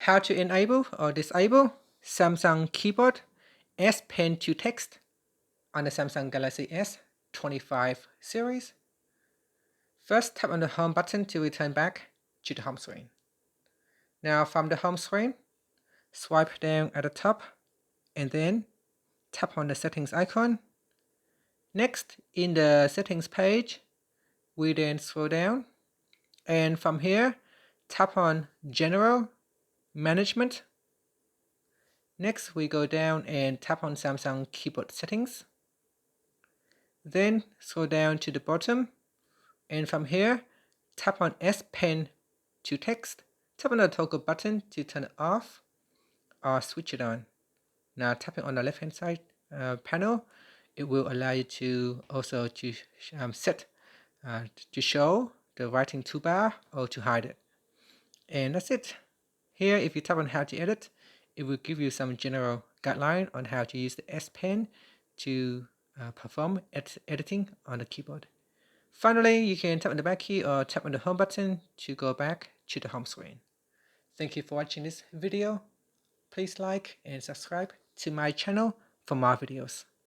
How to enable or disable Samsung keyboard S Pen to text on the Samsung Galaxy S25 series. First, tap on the home button to return back to the home screen. Now from the home screen, swipe down at the top and then tap on the settings icon. Next, in the settings page, we then scroll down and from here, tap on General Management. Next, we go down and tap on Samsung keyboard settings. Then scroll down to the bottom and from here, tap on S Pen to text. Tap on the toggle button to turn it off or switch it on. Now tapping on the left hand side panel, it will allow you to also to set to show the writing toolbar or to hide it. And that's it. Here, if you tap on how to edit, it will give you some general guideline on how to use the S Pen to perform editing on the keyboard. Finally, you can tap on the back key or tap on the home button to go back to the home screen. Thank you for watching this video. Please like and subscribe to my channel for more videos.